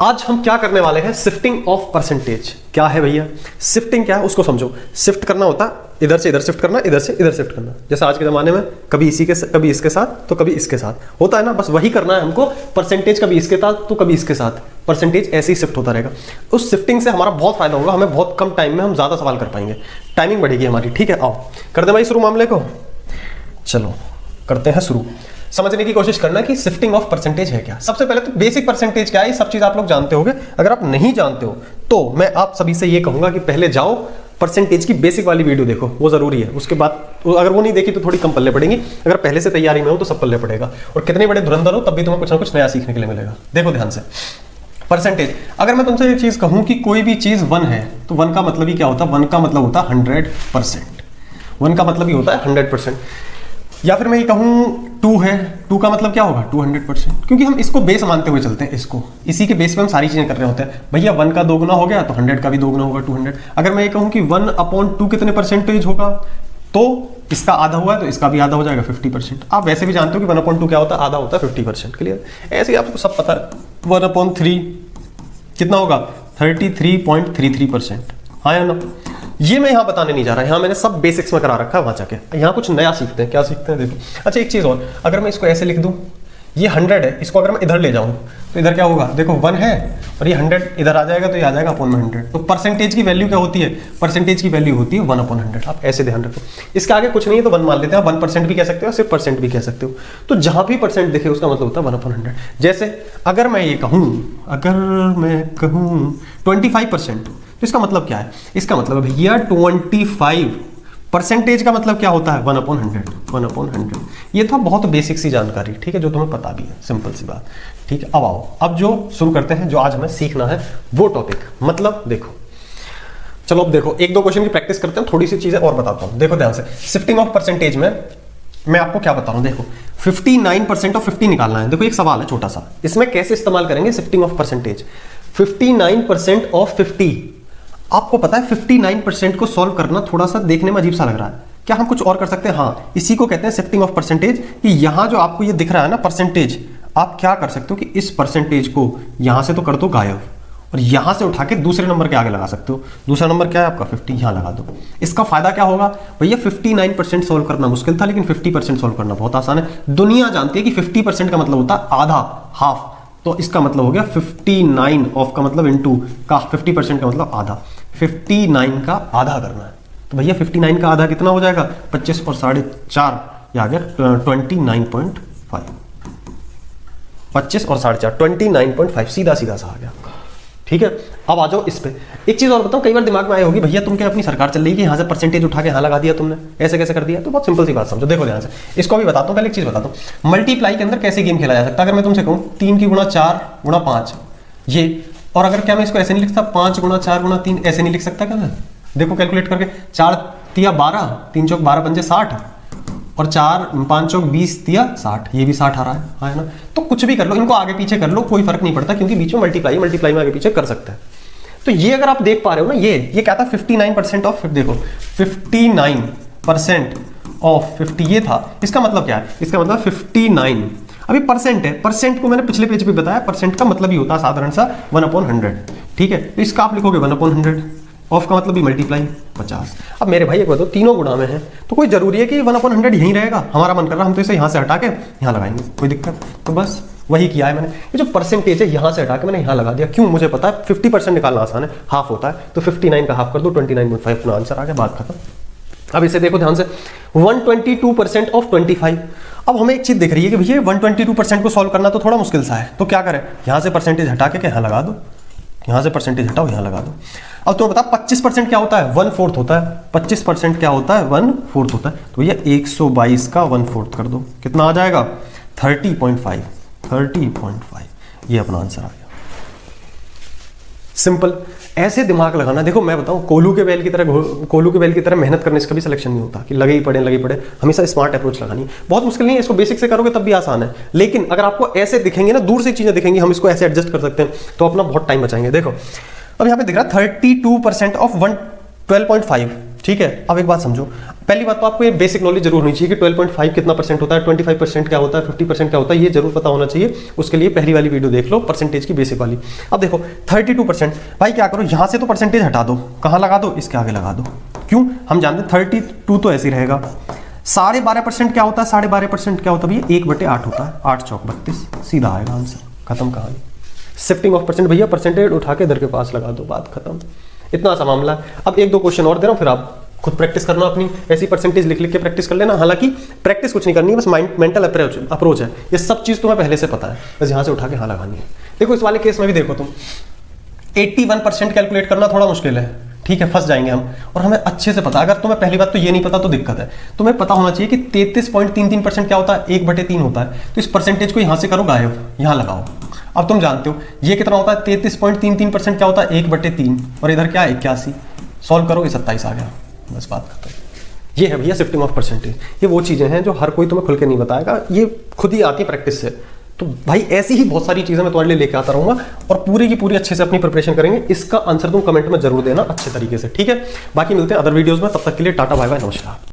आज हम क्या करने वाले हैं, शिफ्टिंग ऑफ परसेंटेज। क्या है भैया शिफ्टिंग, क्या है उसको समझो। शिफ्ट करना होता है इधर से इधर शिफ्ट करना, इधर से इधर शिफ्ट करना। जैसे आज के ज़माने में कभी इसी के कभी इसके साथ तो कभी इसके साथ होता है ना, बस वही करना है हमको। परसेंटेज कभी इसके साथ तो कभी इसके साथ, परसेंटेज ऐसे ही शिफ्ट होता रहेगा। उस शिफ्टिंग से हमारा बहुत फायदा होगा, हमें बहुत कम टाइम में हम ज़्यादा सवाल कर पाएंगे, टाइमिंग बढ़ेगी हमारी। ठीक है, आओ कर दे भाई शुरू मामले को। चलो करते हैं शुरू। समझने की कोशिश करना कि शिफ्टिंग ऑफ परसेंटेज है क्या। सबसे पहले तो बेसिक परसेंटेज क्या है, ये सब चीज़ आप लोग जानते होंगे। अगर आप नहीं जानते हो तो मैं आप सभी से ये कहूंगा कि पहले जाओ परसेंटेज की बेसिक वाली वीडियो देखो, वो जरूरी है। उसके बाद अगर वो नहीं देखी तो थोड़ी कम पल्ले पड़ेंगी, अगर पहले से तैयारी में हो तो सब पल्ले पड़ेगा। और कितने बड़े धुरंधर हो तब भी तुम्हें कुछ ना कुछ नया सीखने के लिए मिलेगा। देखो ध्यान से, परसेंटेज। अगर मैं तुमसे एक चीज कहूं कि कोई भी चीज 1 है तो 1 का मतलब ही क्या होता है, 1 का मतलब होता है 100%। 1 का मतलब ही होता है 100%। या फिर मैं ये कहूं 2 है, 2 का मतलब क्या होगा 200%, क्योंकि हम इसको बेस मानते हुए चलते हैं। इसको इसी के बेस पे हम सारी चीजें कर रहे होते हैं। भैया 1 का 2 गुना हो गया तो 100 का भी 2 गुना होगा 200। अगर मैं ये कहूं कि 1/2 कितने परसेंटेज होगा, तो इसका आधा हुआ है तो इसका भी आधा हो जाएगा 50%। आप वैसे भी जानते हो कि 1/2 क्या होता है, आधा होता है 50%। क्लियर, ऐसे ही आपको सब पता है। 1/3 कितना होगा 33.33%। हाँ या ना, ये मैं यहाँ बताने नहीं जा रहा, यहाँ मैंने सब बेसिक्स में करा रखा है। वहां जाके यहाँ कुछ नया सीखते हैं। क्या सीखते हैं देखो। अच्छा एक चीज और, अगर मैं इसको ऐसे लिख दूं, ये 100 है, इसको अगर मैं इधर ले जाऊं तो इधर क्या होगा, देखो 1 है और ये 100 इधर आ जाएगा तो ये आ जाएगा अपॉन में 100। तो परसेंटेज की वैल्यू क्या होती है, परसेंटेज की वैल्यू होती है 1/100। आप ऐसे ध्यान रखो, इसके आगे कुछ नहीं है तो 1 मान लेते हैं। 1% भी कह सकते हो, सिर्फ परसेंट भी कह सकते हो। तो जहां भी परसेंट दिखे उसका मतलब होता है 1/100। जैसे अगर मैं ये कहूं, अगर मैं कहूं 25%, तो इसका मतलब क्या है, इसका मतलब भैया 25 परसेंटेज का मतलब क्या होता है 1/100। 1/100 ये था बहुत बेसिक सी जानकारी, ठीक है, जो तुम्हें पता भी है, सिंपल सी बात। ठीक है, अब आओ, अब जो शुरू करते हैं, जो आज हमें सीखना है वो टॉपिक। मतलब देखो, चलो अब देखो 1-2 क्वेश्चन की प्रैक्टिस करते हैं, थोड़ी सी चीजें और बताता हूं। देखो ध्यान से, शिफ्टिंग ऑफ परसेंटेज में मैं आपको क्या बता रहा हूं। देखो 59% ऑफ 50 निकालना है। देखो एक सवाल है छोटा सा, इसमें कैसे इस्तेमाल करेंगे शिफ्टिंग ऑफ परसेंटेज। 59% ऑफ 50, आपको पता है 59% को सॉल्व करना थोड़ा सा देखने में अजीब सा लग रहा है। क्या हम कुछ और कर सकते हैं? हाँ, इसी को कहते हैं शिफ्टिंग ऑफ परसेंटेज। कि यहां जो आपको ये दिख रहा है ना परसेंटेज, आप क्या कर सकते हो कि इस परसेंटेज को यहां से तो कर दो गायब, और यहां से उठा के दूसरे नंबर के आगे लगा सकते हो। दूसरा नंबर क्या है आपका 50, यहां लगा दो। इसका फायदा क्या होगा भैया, 59% सॉल्व करना मुश्किल था, लेकिन 50% सॉल्व करना बहुत आसान है। दुनिया जानती है कि 50% का मतलब होता है आधा, हाफ। तो इसका मतलब हो गया 59 ऑफ का मतलब इनटू का 50% का मतलब आधा। 59 का आधा करना है, तो भैया 59 का आधा कितना हो जाएगा 25 और 4.5, ये आ गया 29.5। 25 और 4.5 29.5, सीधा सीधा सा आ गया। ठीक है, अब आ जाओ इस पे। एक चीज और बताऊं, कई बार दिमाग में आई होगी भैया तुम क्या अपनी सरकार चल रही है कि यहाँ से परसेंटेज उठा के यहाँ लगा दिया तुमने, ऐसे कैसे कर दिया। तो बहुत सिंपल सी बात समझो, देखो ध्यान से, इसको भी बताता हूँ। पहले एक चीज बताता हूँ, मल्टीप्लाई के अंदर कैसे गेम खेला जा सकता है। अगर मैं तुमसे कहूँ 3 की गुणा 4 गुणा 5 ये, और अगर क्या मैं इसको ऐसे नहीं लिखता 5 गुणा 4 गुणा 3, ऐसे नहीं लिख सकता क्या मैं? देखो कैलकुलेट करके, 4 तिया 12, 3 चौक 12 पंजे 60, और 4 5 चौक 20 तिया 60, ये भी 60 आ रहा है, हाँ है ना। तो कुछ भी कर लो, इनको आगे पीछे कर लो, कोई फर्क नहीं पड़ता, क्योंकि बीच में मल्टीप्लाई में आगे पीछे कर सकते हैं। तो ये अगर आप देख पा रहे हो ना, ये क्या था 59% ऑफ, देखो 59% ऑफ 50 ये था। इसका मतलब क्या है, इसका मतलब 59 अभी परसेंट है। परसेंट को मैंने पिछले पेज पे बताया, परसेंट का मतलब ही होता है साधारण सा 1/100। ठीक है, तो इसका आप लिखोगे 1/100, ऑफ का मतलब भी मल्टीप्लाई 50। अब मेरे भाई एक बताओ, तीनों गुणा में है तो कोई जरूरी है कि 1/100 यहीं रहेगा? हमारा मन कर रहा हम तो इसे यहाँ से हटा के यहाँ लगाएंगे, कोई दिक्कत? तो बस वही किया है मैंने। ये जो परसेंटेज है यहाँ से हटा के मैंने यहाँ लगा दिया। क्यों? मुझे पता है 50% निकालना आसान है, हाफ होता है, तो 59 का हाफ कर दो 29.5, अपना आंसर आ गया, बात खत्म। अब इसे देखो ध्यान से, 122% ऑफ 25। अब हमें एक चीज दिख रही है कि भैया 122% को सॉल्व करना तो थोड़ा मुश्किल सा है, तो क्या करें, यहाँ से परसेंटेज हटा के यहाँ लगा दो, यहाँ से परसेंटेज हटाओ यहाँ लगा दो। अब तुम्हें पता 25% क्या होता है, 1/4 होता है। 25% क्या होता है, 1/4 होता है। तो ये 122 का 1/4 कर दो, कितना आ जाएगा 30.5। 30.5 ये अपना आंसर आ गया। सिंपल, ऐसे दिमाग लगाना। देखो मैं बताऊं, कोल्हू के बैल की तरह मेहनत करने से कभी सिलेक्शन नहीं होता कि लगे ही पड़े। हमेशा स्मार्ट अप्रोच लगानी, बहुत मुश्किल नहीं है, इसको बेसिक से करोगे तब भी आसान है। लेकिन अगर आपको ऐसे दिखेंगे ना, दूर से चीजें दिखेंगी, हम इसको ऐसे एडजस्ट कर सकते हैं, तो अपना बहुत टाइम बचाएंगे। देखो अब यहाँ पे दिख रहा है 32% ऑफ 12.5। ठीक है। अब एक बात समझो, पहली बात तो आपको ये बेसिक नॉलेज जरूर होनी चाहिए कि 12.5 कितना परसेंट होता है, 25% क्या होता है, 50% क्या होता है, ये जरूर पता होना चाहिए। उसके लिए पहली वाली वीडियो देख लो, परसेंटेज की बेसिक वाली। अब देखो 32%, भाई क्या करो, यहां से तो परसेंटेज हटा दो, कहां लगा दो, इसके आगे लगा दो। क्यों, हम जानते हैं 32 तो ऐसे ही रहेगा। 12.5% क्या होता है, 12.5% क्या होता है भैया, 1/8 होता है, 8 चौक 32, सीधा आएगा आंसर, खत्म कहानी। शिफ्टिंग ऑफ परसेंट भैया, परसेंटेज उठा के इधर के पास लगा दो, बात खत्म। इतना सा मामला है। अब एक दो क्वेश्चन और दे रहा हूं, फिर आप खुद प्रैक्टिस करना, अपनी ऐसी परसेंटेज लिख लिख के प्रैक्टिस कर लेना। हालांकि प्रैक्टिस कुछ नहीं करनी है, बस मेंटल अप्रोच है, ये सब चीज तुम्हें पहले से पता है, बस यहां से उठा के यहाँ लगानी है। देखो इस वाले केस में भी देखो तुम, 81% कैलकुलेट करना थोड़ा मुश्किल है, ठीक है, फंस जाएंगे हम। और हमें अच्छे से पता, अगर तुम्हें पहली बात तो ये नहीं पता तो दिक्कत है। तुम्हें पता होना चाहिए कि 33.33% क्या होता है, 1/3 होता है। तो इस परसेंटेज को यहां से करो गायब, यहां लगाओ। अब तुम जानते हो ये कितना होता है, 33.33% क्या होता है, 1/3, और इधर क्या है 81, सॉल्व करो, ये 27 आ गया, बस बात खत्म। ये है भैया शिफ्टिंग ऑफ परसेंटेज। ये वो चीजें हैं जो हर कोई तुम्हें खुल के नहीं बताएगा, ये खुद ही आती है प्रैक्टिस से। तो भाई ऐसी ही बहुत सारी चीजें मैं तुम्हारे लिए लेके आता रहूंगा, और पूरी की पूरी अच्छे से अपनी प्रिपरेशन करेंगे। इसका आंसर तुम कमेंट में जरूर देना अच्छे तरीके से, ठीक है। बाकी मिलते हैं अदर वीडियोस में, तब तक के लिए टाटा बाय बाय नमस्कार।